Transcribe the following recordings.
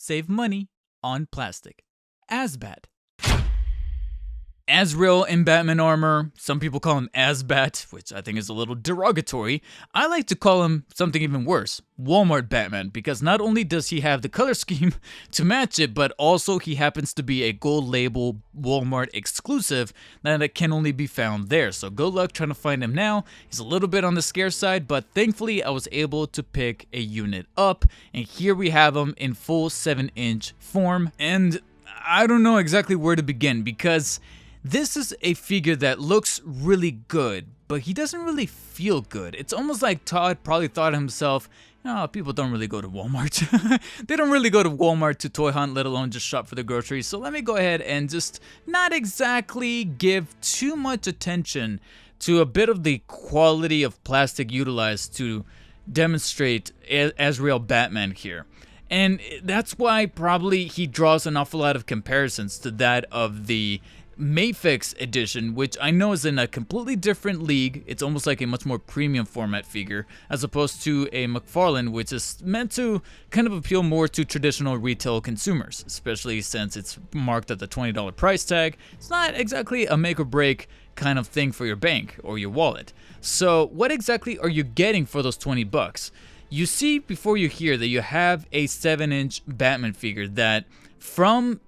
save money on plastic. Asbat. Azrael in Batman armor, some people call him Asbat, which I think is a little derogatory. I like to call him something even worse, Walmart Batman, because not only does he have the color scheme to match it, but also he happens to be a gold label Walmart exclusive that can only be found there. So good luck trying to find him now. He's a little bit on the scarce side, but thankfully I was able to pick a unit up, and here we have him in full 7-inch form. And I don't know exactly where to begin, because this is a figure that looks really good, but he doesn't really feel good. It's almost like Todd probably thought to himself, no, people don't really go to Walmart. They don't really go to Walmart to toy hunt, let alone just shop for the groceries. So let me go ahead and just not exactly give too much attention to a bit of the quality of plastic utilized to demonstrate Azrael Batman here. And that's why probably he draws an awful lot of comparisons to that of the Mayfix edition, which I know is in a completely different league. It's almost like a much more premium format figure, as opposed to a McFarlane, which is meant to kind of appeal more to traditional retail consumers, especially since it's marked at the $20 price tag. It's not exactly a make or break kind of thing for your bank or your wallet. So what exactly are you getting for those 20 bucks? You see before you hear that you have a 7-inch Batman figure that from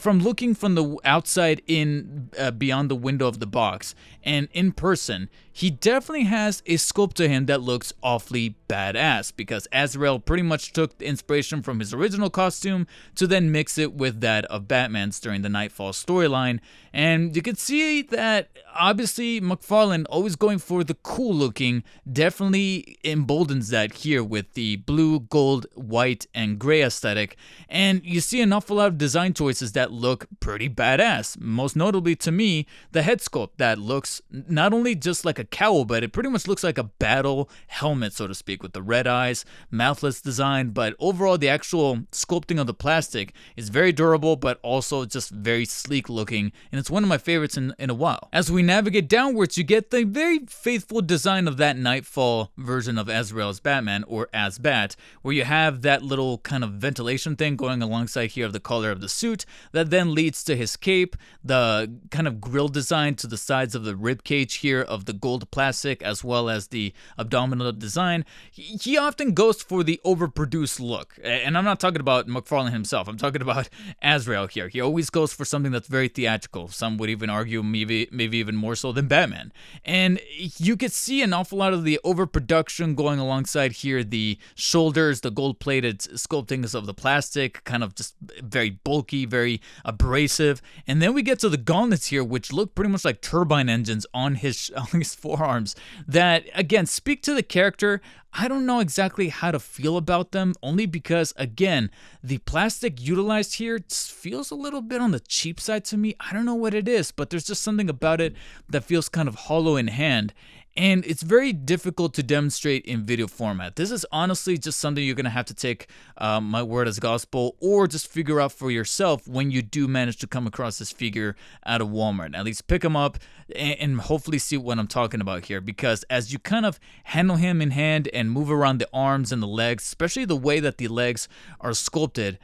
looking from the outside in beyond the window of the box and in person, he definitely has a sculpt to him that looks awfully badass, because Azrael pretty much took the inspiration from his original costume to then mix it with that of Batman's during the Nightfall storyline. And you can see that obviously McFarlane, always going for the cool looking, definitely emboldens that here with the blue, gold, white, and gray aesthetic. And you see an awful lot of design choices that look pretty badass. Most notably to me, the head sculpt that looks not only just like a cowl, but it pretty much looks like a battle helmet, so to speak, with the red eyes, mouthless design. But overall, the actual sculpting of the plastic is very durable, but also just very sleek looking, and it's one of my favorites in a while. As we navigate downwards, you get the very faithful design of that Nightfall version of Azrael's Batman, or Asbat, where you have that little kind of ventilation thing going alongside here of the color of the suit that then leads to his cape, the kind of grill design to the sides of the rib cage here of the gold plastic, as well as the abdominal design. He often goes for the overproduced look, and I'm not talking about McFarlane himself, I'm talking about Azrael here. He always goes for something that's very theatrical. Some would even argue maybe even more so than Batman. And you could see an awful lot of the overproduction going alongside here, the shoulders, the gold-plated sculptings of the plastic, kind of just very bulky, very abrasive. And then we get to the gauntlets here, which look pretty much like turbine engines on his forearms that, again, speak to the character. I don't know exactly how to feel about them, only because, again, the plastic utilized here just feels a little bit on the cheap side to me. I don't know what it is, but there's just something about it that feels kind of hollow in hand. And it's very difficult to demonstrate in video format. This is honestly just something you're going to have to take my word as gospel, or just figure out for yourself when you do manage to come across this figure out of Walmart. At least pick him up and hopefully see what I'm talking about here, because as you kind of handle him in hand and move around the arms and the legs, especially the way that the legs are sculpted,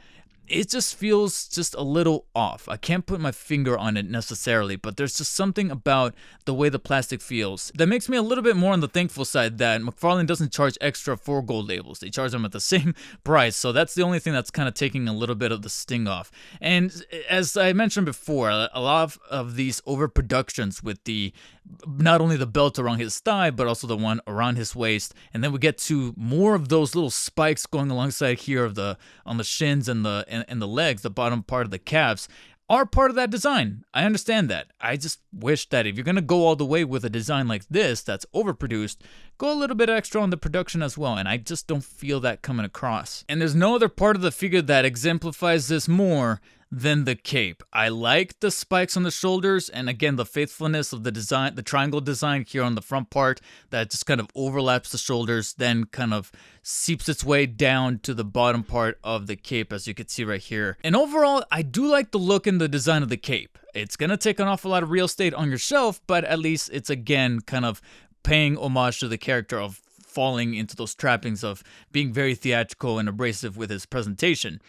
it just feels just a little off. I can't put my finger on it necessarily, but there's just something about the way the plastic feels that makes me a little bit more on the thankful side that McFarlane doesn't charge extra for gold labels. They charge them at the same price, so that's the only thing that's kind of taking a little bit of the sting off. And as I mentioned before, a lot of these overproductions with the not only the belt around his thigh, but also the one around his waist, and then we get to more of those little spikes going alongside here of on the shins and the legs, the bottom part of the calves, are part of that design. I understand that. I just wish that if you're going to go all the way with a design like this that's overproduced, go a little bit extra on the production as well, and I just don't feel that coming across. And there's no other part of the figure that exemplifies this more than the cape. I like the spikes on the shoulders, and again, the faithfulness of the design, the triangle design here on the front part that just kind of overlaps the shoulders, then kind of seeps its way down to the bottom part of the cape, as you can see right here. And overall, I do like the look and the design of the cape. It's gonna take an awful lot of real estate on your shelf, but at least it's, again, kind of paying homage to the character of falling into those trappings of being very theatrical and abrasive with his presentation.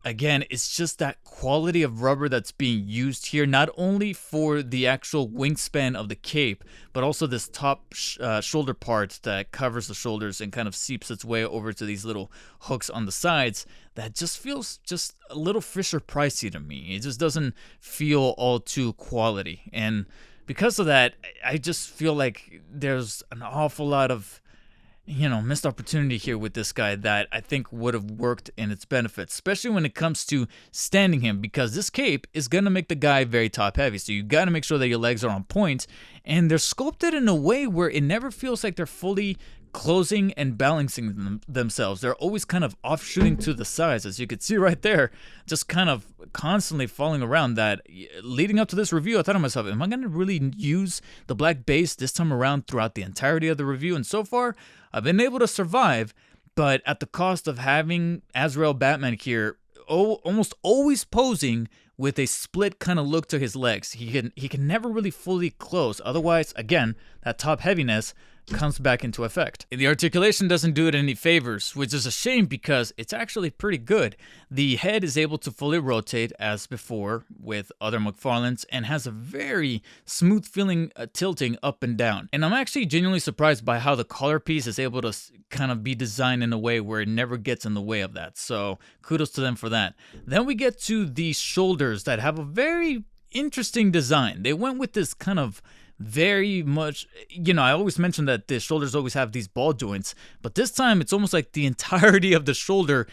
Again, it's just that quality of rubber that's being used here, not only for the actual wingspan of the cape, but also this top shoulder part that covers the shoulders and kind of seeps its way over to these little hooks on the sides. That just feels just a little Fisher Pricey to me. It just doesn't feel all too quality. And because of that, I just feel like there's an awful lot of missed opportunity here with this guy that I think would have worked in its benefits, especially when it comes to standing him, because this cape is going to make the guy very top heavy. So you got to make sure that your legs are on point, and they're sculpted in a way where it never feels like they're fully closing and balancing themselves. They're always kind of offshooting to the sides, as you can see right there, just kind of constantly falling around. That leading up to this review, I thought to myself, am I going to really use the black base this time around throughout the entirety of the review? And so far, I've been able to survive, but at the cost of having Azrael Batman here almost always posing with a split kind of look to his legs. He can never really fully close. Otherwise, again, that top heaviness comes back into effect. The articulation doesn't do it any favors, which is a shame because it's actually pretty good. The head is able to fully rotate as before with other McFarlanes and has a very smooth feeling tilting up and down. And I'm actually genuinely surprised by how the collar piece is able to kind of be designed in a way where it never gets in the way of that. So kudos to them for that. Then we get to the shoulders that have a very interesting design. They went with this kind of very much, I always mention that the shoulders always have these ball joints, but this time it's almost like the entirety of the shoulder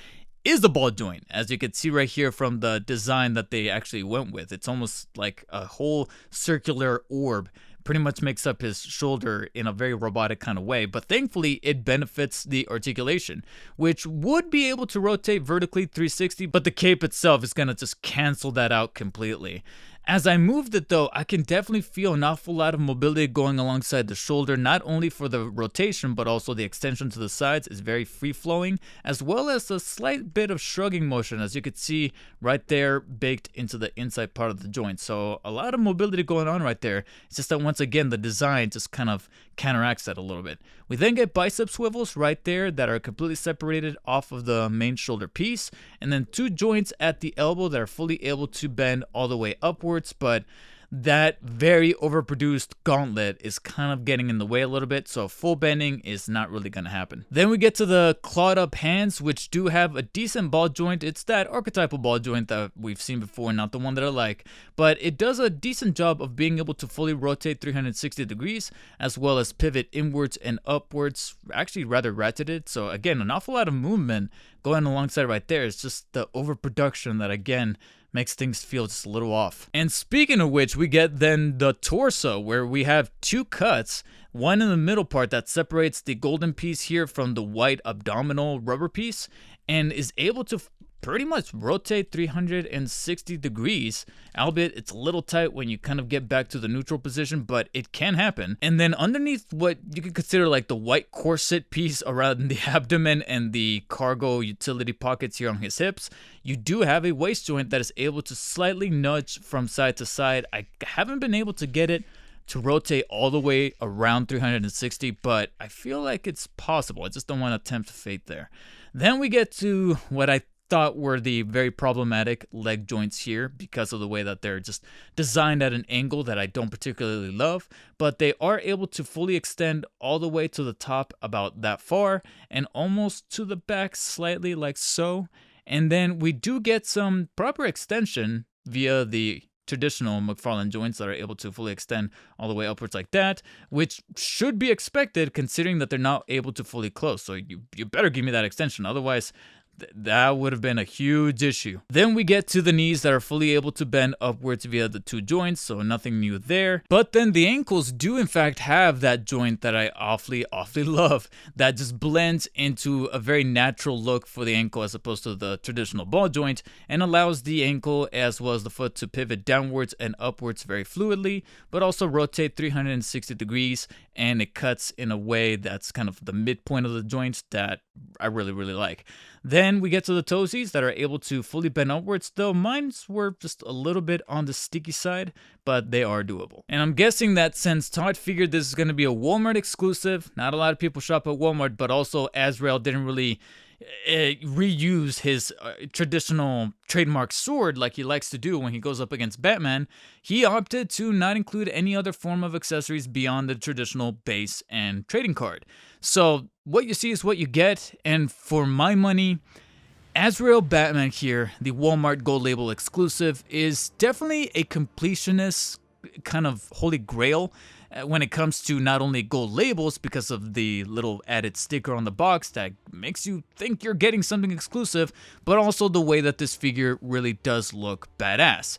is a ball joint, as you can see right here from the design that they actually went with. It's almost like a whole circular orb pretty much makes up his shoulder in a very robotic kind of way, but thankfully it benefits the articulation, which would be able to rotate vertically 360, but the cape itself is going to just cancel that out completely. As I moved it though, I can definitely feel an awful lot of mobility going alongside the shoulder, not only for the rotation, but also the extension to the sides is very free-flowing, as well as a slight bit of shrugging motion, as you can see right there, baked into the inside part of the joint. So a lot of mobility going on right there. It's just that once again, the design just kind of counteracts that a little bit. We then get bicep swivels right there that are completely separated off of the main shoulder piece, and then two joints at the elbow that are fully able to bend all the way upwards, but that very overproduced gauntlet is kind of getting in the way a little bit, so full bending is not really going to happen. Then we get to the clawed up hands, which do have a decent ball joint. It's that archetypal ball joint that we've seen before, not the one that I like, but it does a decent job of being able to fully rotate 360 degrees, as well as pivot inwards and upwards, actually rather ratcheted. So again, an awful lot of movement going alongside right there. It's just the overproduction that again makes things feel just a little off. And speaking of which, we get then the torso, where we have two cuts, one in the middle part that separates the golden piece here from the white abdominal rubber piece, and is able to pretty much rotate 360 degrees, albeit it's a little tight when you kind of get back to the neutral position, but it can happen. And then underneath what you could consider like the white corset piece around the abdomen and the cargo utility pockets here on his hips, you do have a waist joint that is able to slightly nudge from side to side. I haven't been able to get it to rotate all the way around 360, but I feel like it's possible. I just don't want to tempt fate there. Then we get to what I thought were the very problematic leg joints here because of the way that they're just designed at an angle that I don't particularly love, but they are able to fully extend all the way to the top about that far and almost to the back slightly like so. And then we do get some proper extension via the traditional McFarlane joints that are able to fully extend all the way upwards like that, which should be expected considering that they're not able to fully close. So you better give me that extension, otherwise that would have been a huge issue. Then we get to the knees that are fully able to bend upwards via the two joints, so nothing new there. But then the ankles do in fact have that joint that I awfully love, that just blends into a very natural look for the ankle as opposed to the traditional ball joint, and allows the ankle as well as the foot to pivot downwards and upwards very fluidly, but also rotate 360 degrees, and it cuts in a way that's kind of the midpoint of the joint that I really like. Then we get to the toesies that are able to fully bend upwards, though mines were just a little bit on the sticky side, but they are doable. And I'm guessing that since Todd figured this is going to be a Walmart exclusive, not a lot of people shop at Walmart, but also Azrael didn't really reuse his traditional trademark sword like he likes to do when he goes up against Batman. He opted to not include any other form of accessories beyond the traditional base and trading card. So what you see is what you get, and for my money, Azrael Batman here, the Walmart Gold Label exclusive, is definitely a completionist kind of holy grail when it comes to not only gold labels because of the little added sticker on the box that makes you think you're getting something exclusive, but also the way that this figure really does look badass.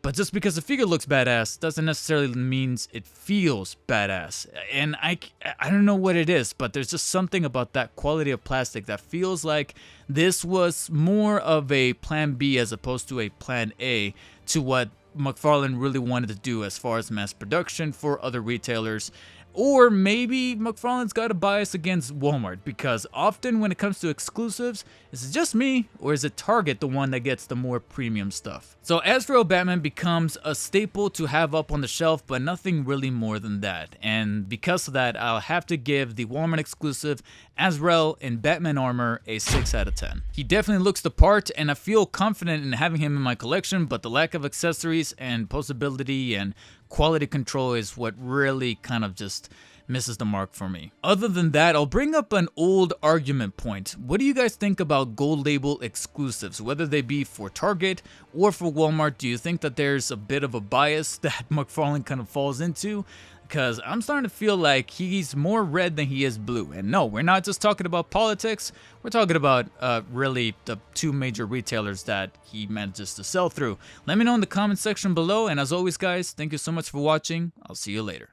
But just because the figure looks badass doesn't necessarily means it feels badass. And I don't know what it is, but there's just something about that quality of plastic that feels like this was more of a plan B as opposed to a plan A to what McFarlane really wanted to do as far as mass production for other retailers. Or maybe McFarlane's got a bias against Walmart, because often when it comes to exclusives, is it just me, or is it Target the one that gets the more premium stuff? So Azrael Batman becomes a staple to have up on the shelf, but nothing really more than that. And because of that, I'll have to give the Walmart exclusive Azrael in Batman armor a 6 out of 10. He definitely looks the part, and I feel confident in having him in my collection, but the lack of accessories and posability and quality control is what really kind of just misses the mark for me. Other than that, I'll bring up an old argument point. What do you guys think about gold label exclusives, whether they be for Target or for Walmart? Do you think that there's a bit of a bias that McFarlane kind of falls into? Because I'm starting to feel like he's more red than he is blue. And no, we're not just talking about politics. We're talking about really the two major retailers that he manages to sell through. Let me know in the comment section below. And as always, guys, thank you so much for watching. I'll see you later.